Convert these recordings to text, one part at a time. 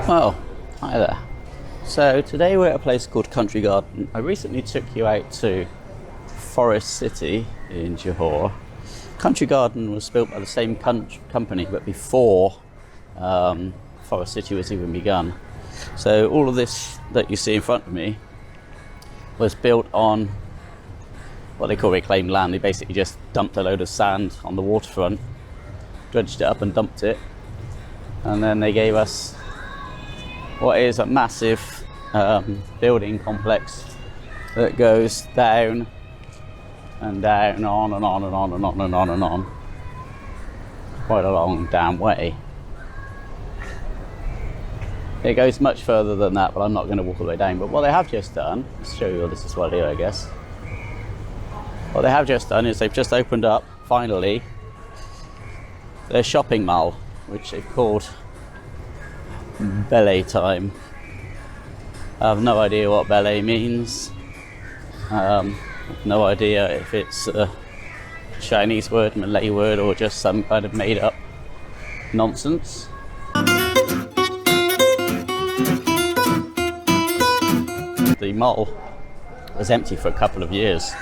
Well, hi there. So today we're at a place called Country Garden. I recently took you out to Forest City in Johor. Country Garden was built by the same company, but before Forest City was even begun. So all of this that you see in front of me was built on what they call reclaimed land. They basically just dumped a load of sand on the waterfront, dredged it up and dumped it, and then they gave us what is a massive building complex that goes down and down, on and on and on and on and on and on, quite a long damn way. It goes much further than that, but I'm not going to walk all the way down. But what they have just done, let's show you all this as well here, I guess. What they have just done is they've just opened up, finally, their shopping mall, which they've called Beletime. I have no idea what ballet means. No idea if it's a Chinese word, Malay word, or just some kind of made up nonsense. The mall was empty for a couple of years,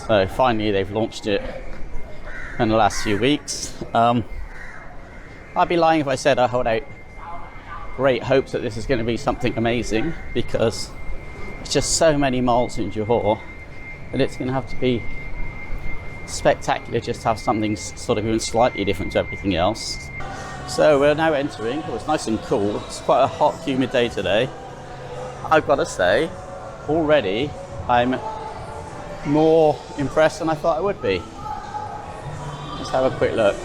so finally they've launched it in the last few weeks. I'd be lying if I said I hold out great hopes that this is going to be something amazing, because there's just so many malls in Johor that it's going to have to be spectacular just to have something sort of even slightly different to everything else. So we're now entering. Oh, it's nice and cool. It's quite a hot, humid day today. I've got to say, already I'm more impressed than I thought I would be. Let's have a quick look.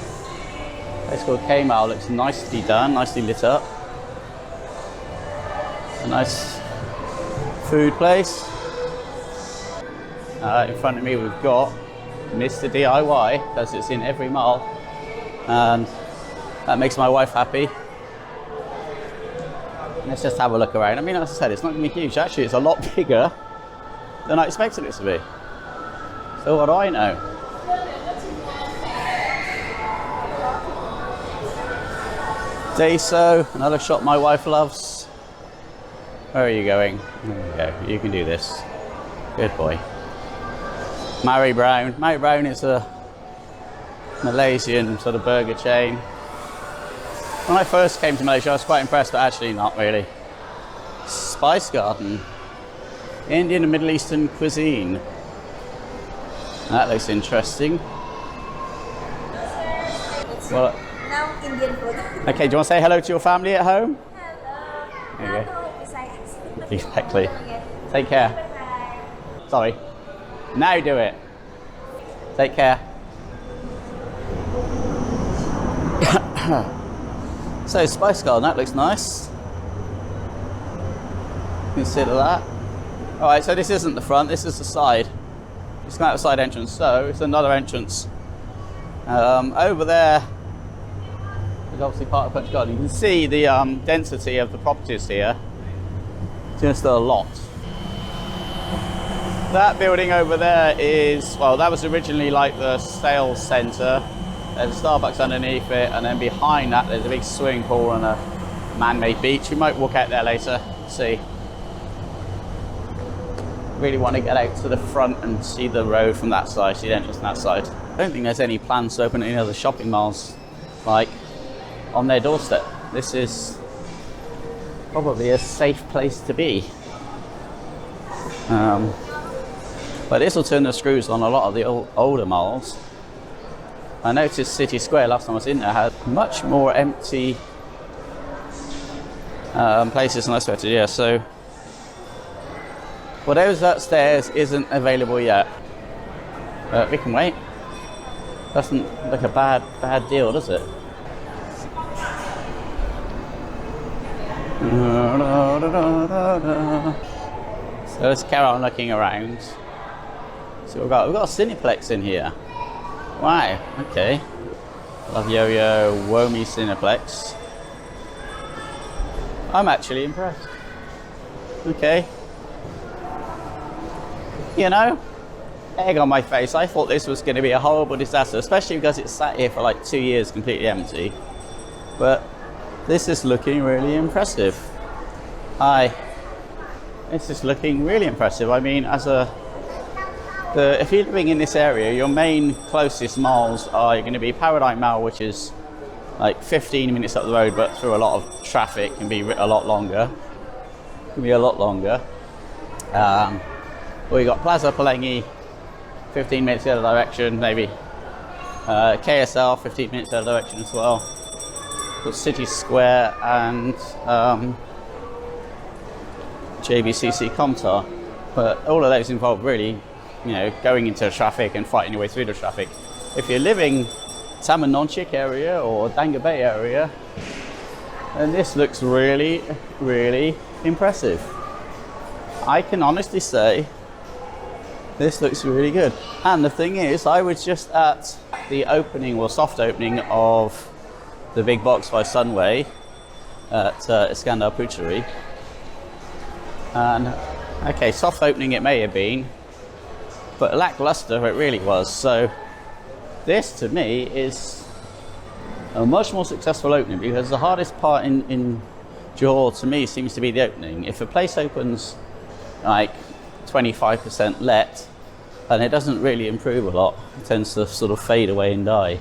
It's called K-Mall. Looks nicely done, nicely lit up. A nice food place. In front of me we've got Mr. DIY, because it's in every mall, and that makes my wife happy. Let's just have a look around. I mean, as I said, it's not going to be huge. Actually, it's a lot bigger than I expected it to be. So what do I know? Daiso, another shop my wife loves. Where are you going? There you go. You can do this. Good boy. Mary Brown. Mary Brown is a Malaysian sort of burger chain. When I first came to Malaysia, I was quite impressed, but actually not really. Spice Garden. Indian and Middle Eastern cuisine. That looks interesting. Well, now Indian food. Okay, do you want to say hello to your family at home? Hello. There you go. Exactly. Take care. Bye. Sorry. Now do it. Take care. So Spice Garden, that looks nice. Consider that. Alright, so this isn't the front, this is the side. It's come out the side entrance, so it's another entrance. Over there is obviously part of Country Garden. You can see the density of the properties here. Just a lot. That building over there is, well, that was originally like the sales centre. There's a Starbucks underneath it, and then behind that there's a big swimming pool and a man-made beach. We might walk out there later, see. Really want to get out to the front and see the road from that side, see the entrance from that side. I don't think there's any plans to open any other shopping malls like on their doorstep. This is probably a safe place to be. But this will turn the screws on a lot of the older malls. I noticed City Square, last time I was in there, had much more empty places than I expected. Yeah, so whatever's upstairs isn't available yet. We can wait. Doesn't look a bad deal, does it? So let's carry on looking around. So we've got a Cineplex in here. Wow, okay. Love Yo-Yo, Womi Cineplex. I'm actually impressed. Okay. You know, egg on my face. I thought this was going to be a horrible disaster, especially because it sat here for like 2 years completely empty. But This is looking really impressive. Hi. This is looking really impressive. I mean, if you're living in this area, your main closest malls are going to be Paradigm Mall, which is like 15 minutes up the road, but through a lot of traffic can be a lot longer. We got Plaza Palengi, 15 minutes the other direction, maybe. KSL, 15 minutes the other direction as well. Got City Square and JBCC Comtar, but all of those involve really, going into traffic and fighting your way through the traffic. If you're living Taman Nonchik area or Danga Bay area, then this looks really, really impressive. I can honestly say this looks really good. And the thing is, I was just at the opening or soft opening of the big box by Sunway at Iskandar Puteri. And okay, soft opening it may have been, but lackluster it really was. So this to me is a much more successful opening, because the hardest part in Johor to me seems to be the opening. If a place opens like 25% let and it doesn't really improve a lot, it tends to sort of fade away and die.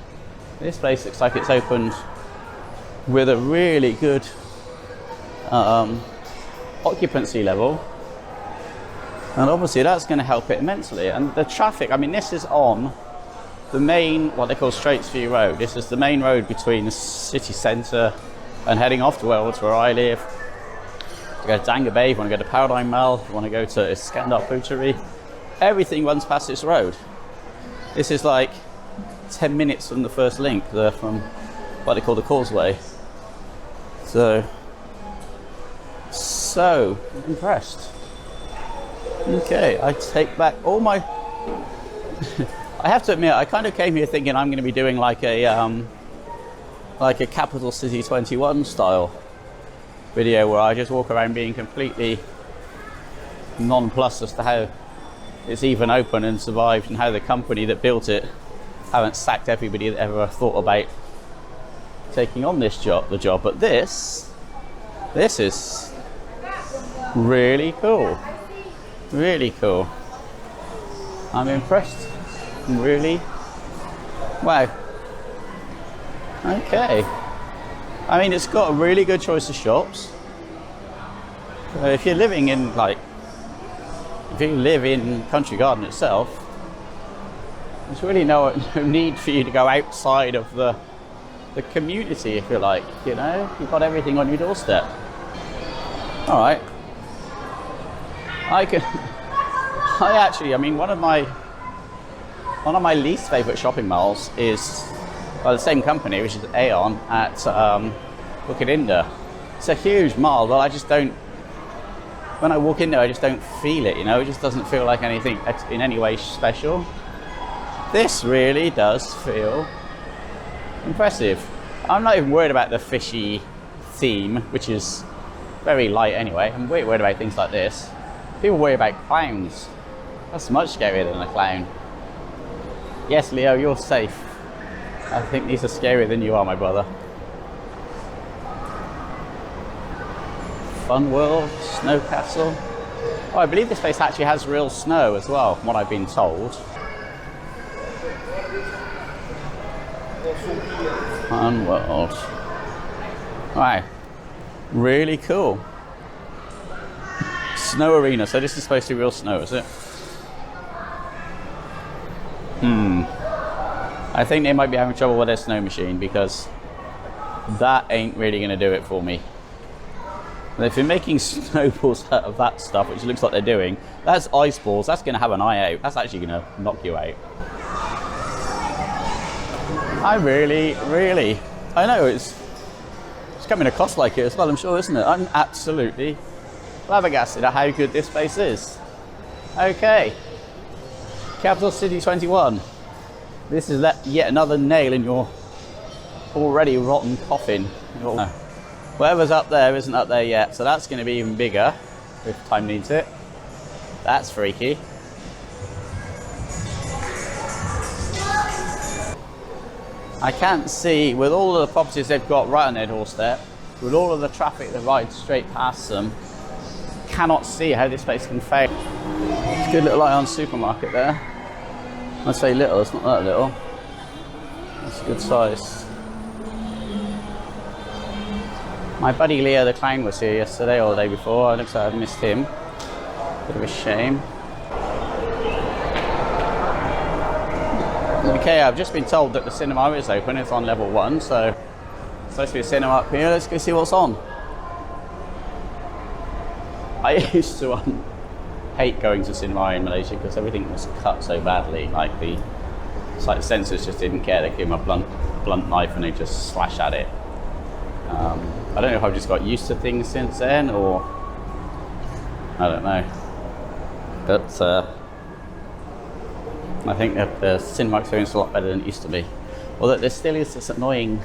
This place looks like it's opened with a really good occupancy level, and obviously that's going to help it immensely. And the traffic, I mean, this is on the main, what they call Straits View Road. This is the main road between the city centre and heading off to where I live. To go to Danga Bay, if you want to go to Paradigm Mall, if you want to go to Iskandar Puteri, everything runs past this road. This is like 10 minutes from the first link, from what they call the causeway. So impressed. Okay, I take back all my I have to admit, I kind of came here thinking I'm going to be doing like a Capital City 21 style video, where I just walk around being completely nonplussed as to how it's even open and survived, and how the company that built it haven't sacked everybody that ever thought about taking on the job. But this is really cool. Really cool. I'm impressed. Really? Wow. Okay. I mean, it's got a really good choice of shops. If you're living in if you live in Country Garden itself, there's really no need for you to go outside of the community, if you like. You've got everything on your doorstep. All right. One of my least favourite shopping malls is by the same company, which is Aeon at Bukit Indah. It's a huge mall, but I just don't. When I walk in there, I just don't feel it. It just doesn't feel like anything in any way special. This really does feel impressive. I'm not even worried about the fishy theme, which is very light anyway. I'm worried about things like this. People worry about clowns. That's much scarier than a clown. Yes, Leo, you're safe. I think these are scarier than you are, my brother. Fun World, Snow Castle. Oh, I believe this place actually has real snow as well, from what I've been told. Fun World. Wow, really cool. Snow arena, so this is supposed to be real snow, is it? I think they might be having trouble with their snow machine, because that ain't really going to do it for me. And if you're making snowballs out of that stuff, which looks like they're doing, that's ice balls. That's going to have an eye out. That's actually going to knock you out. I know it's coming across like it as well, I'm sure, isn't it? I'm absolutely flabbergasted at how good this place is. Okay, Capital City 21. This is yet another nail in your already rotten coffin. Whatever's up there isn't up there yet, so that's going to be even bigger if time needs it. That's freaky. I can't see, with all of the properties they've got right on their doorstep, with all of the traffic that rides straight past them, cannot see how this place can fail. It's a good little Ion supermarket there. I say little, it's not that little. It's a good size. My buddy Leo the clown was here yesterday or the day before. It looks like I've missed him. Bit of a shame. Okay, I've just been told that the cinema is open. It's on level 1, so it's supposed to be a cinema up here. Let's go see what's on. I used to hate going to cinema in Malaysia because everything was cut so badly. Like it's like the censors just didn't care. They gave him a blunt knife and they just slash at it. I don't know if I've just got used to things since then, or I don't know. But I think that the cinema experience is a lot better than it used to be. Although there still is this annoying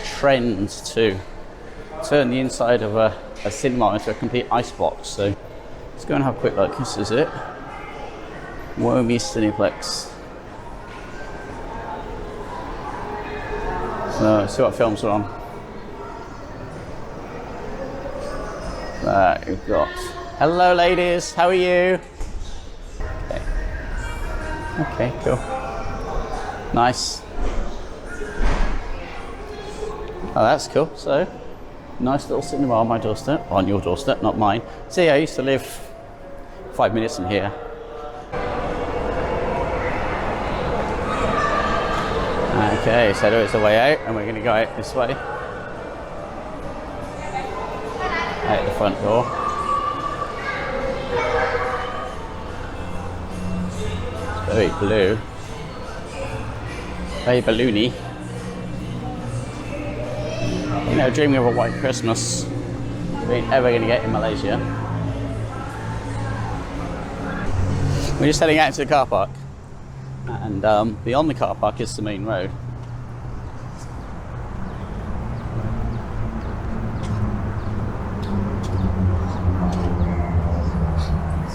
trend to turn the inside of a cinema into a complete icebox. So let's go and have a quick look. This is it. Womi Cineplex. So let's see what films are on. We've got hello ladies, how are you? Okay, cool. Nice. Oh, that's cool. So, nice little cinema on my doorstep. On your doorstep, not mine. See, I used to live 5 minutes from here. Okay, so there is a way out, and we're going to go out this way. Out the front door. It's very blue. Very balloony. You know, dreaming of a white Christmas. We ain't ever going to get in Malaysia. We're just heading out to the car park. And beyond the car park is the main road.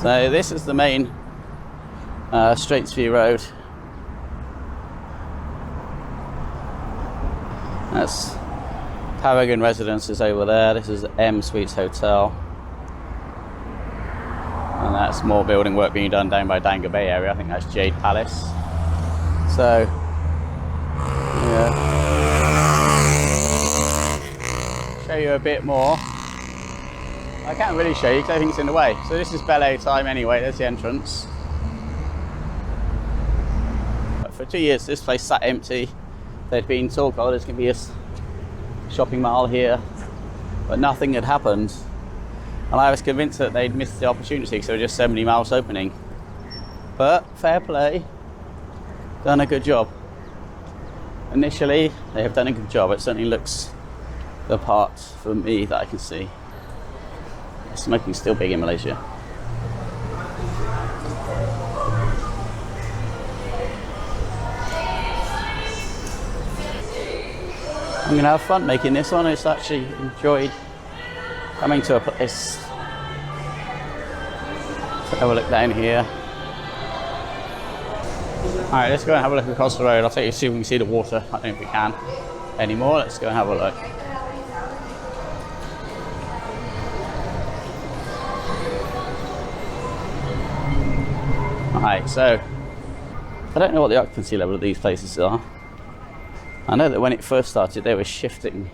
So this is the main Straitsview Road. That's Paragon Residences over there. This is M Suites Hotel. And that's more building work being done down by Danga Bay area. I think that's Jade Palace. So, yeah. Show you a bit more. I can't really show you because everything's in the way. So this is Beletime anyway, there's the entrance. But for 2 years this place sat empty. There'd been talk, oh, there's going to be a shopping mall here, but nothing had happened. And I was convinced that they'd missed the opportunity because there were just so many malls opening. But fair play, done a good job. Initially, they have done a good job. It certainly looks the part for me that I can see. Smoking's still big in Malaysia. I'm going to have fun making this one. It's actually enjoyed coming to a place. Let's have a look down here. Alright, let's go and have a look across the road. I'll take you to see if we can see the water. I don't know if we can anymore. Let's go and have a look. Alright, so I don't know what the occupancy level of these places are. I know that when it first started they were shifting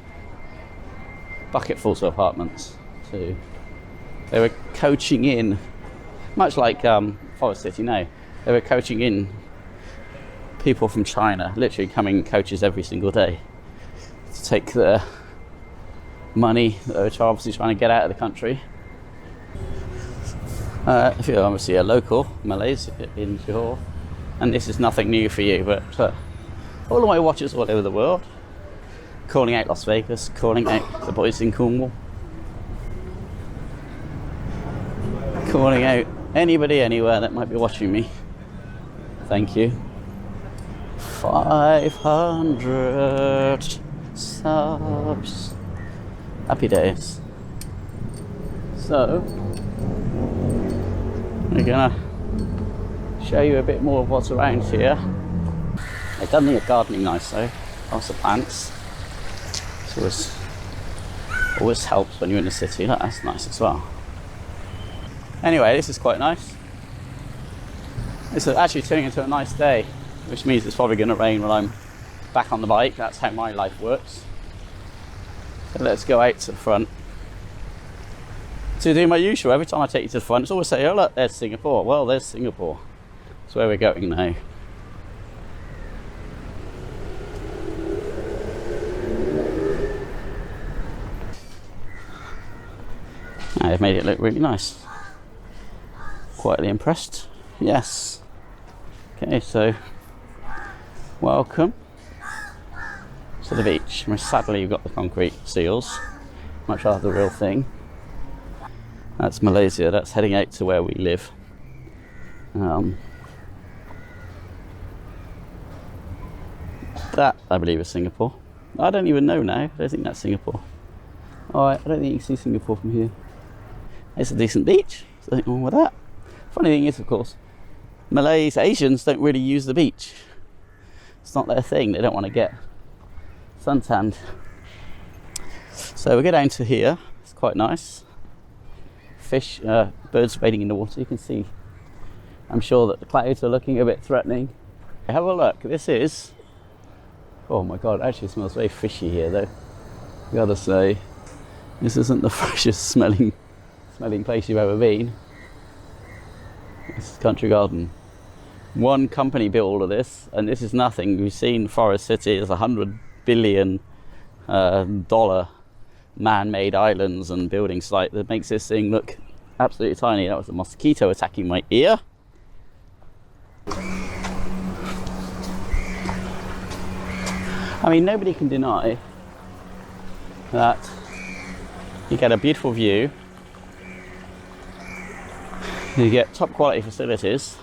bucketfuls of apartments to, they were coaching in, much like Forest City now, they were coaching in people from China, literally coming in coaches every single day to take the money that they were obviously trying to get out of the country. If you're obviously a local Malays in Johor, and this is nothing new for you, but all of my watchers all over the world, calling out Las Vegas, calling out the boys in Cornwall, calling out anybody anywhere that might be watching me. Thank you. 500 subs. Happy days. So, we're gonna show you a bit more of what's around here. They've done the gardening nice though, lots of plants. So it's Always helps when you're in the city. Look, that's nice as well. Anyway, this is quite nice. It's actually turning into a nice day, which means it's probably going to rain when I'm back on the bike. That's how my life works. So let's go out to the front to do my usual. Every time I take you to the front, it's always say, oh look, there's Singapore. Well, there's Singapore. That's where we're going now. I've made it look really nice. Quietly impressed. Yes. Okay, so welcome to the beach. Sadly, you've got the concrete seals. Much rather the real thing. That's Malaysia. That's heading out to where we live. That, I believe, is Singapore. I don't even know now. I don't think that's Singapore. Alright, I don't think you can see Singapore from here. It's a decent beach. There's nothing wrong with that. Funny thing is, of course, Malays, Asians don't really use the beach. It's not their thing. They don't want to get suntanned. So we go down to here. It's quite nice. Fish, birds wading in the water. You can see, I'm sure that the clouds are looking a bit threatening. Have a look. This is, oh my god, actually it smells very fishy here though. Gotta say, this isn't the freshest smelling place you've ever been. This is Country Garden. One company built all of this, and this is nothing. We've seen Forest City as $100 billion man-made islands and buildings like that makes this thing look absolutely tiny. That was a mosquito attacking my ear. I mean, nobody can deny that you get a beautiful view, you get top quality facilities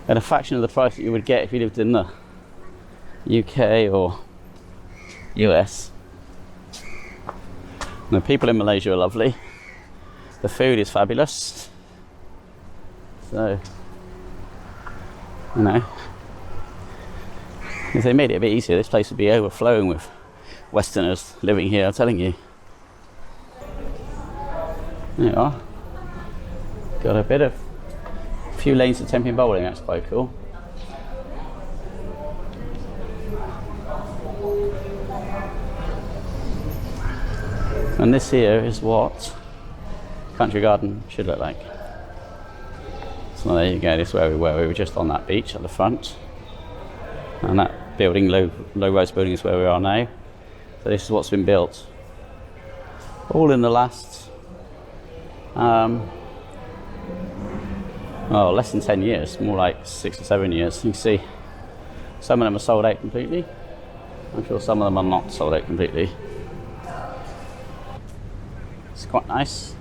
at a fraction of the price that you would get if you lived in the UK or US. The people in Malaysia are lovely. The food is fabulous. So, you know, if they made it a bit easier, this place would be overflowing with Westerners living here, I'm telling you. There you are. Got a few lanes of tenpin bowling, that's quite cool. And this here is what Country Garden should look like. So there you go, this is where we were. We were just on that beach at the front. And that building, low-rise building, is where we are now. So this is what's been built. All in the last, less than 10 years, more like 6 or 7 years. You can see some of them are sold out completely. I'm sure some of them are not sold out completely. It's quite nice.